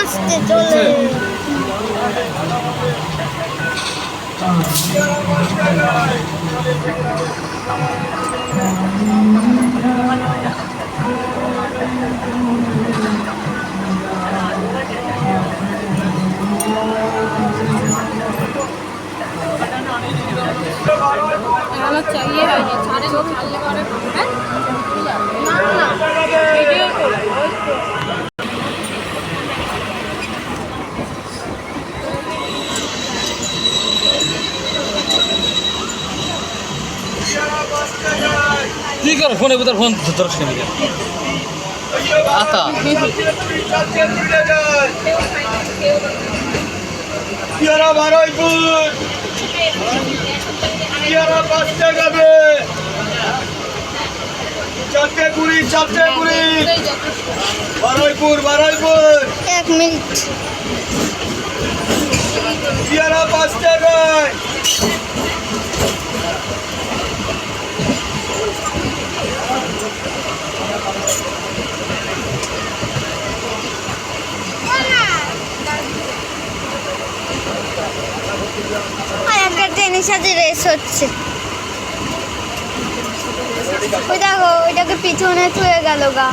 আস্তে চলে चाहिए है सारे लोग छालने वाले हैं ना ना वीडियो ठीक है फोन उधर फोन दर्श के लिए आता पियारा बारुईपुर पियारा 5 টাকা বে চারটে কুড়ি বারুইপুর এক মিনিট পিয়ারা 5 টাকায় আর একটা ট্রেনের সাথে রেস হচ্ছে ওই দেখো ওইটাকে পিছনে ছুঁয়ে গেল গা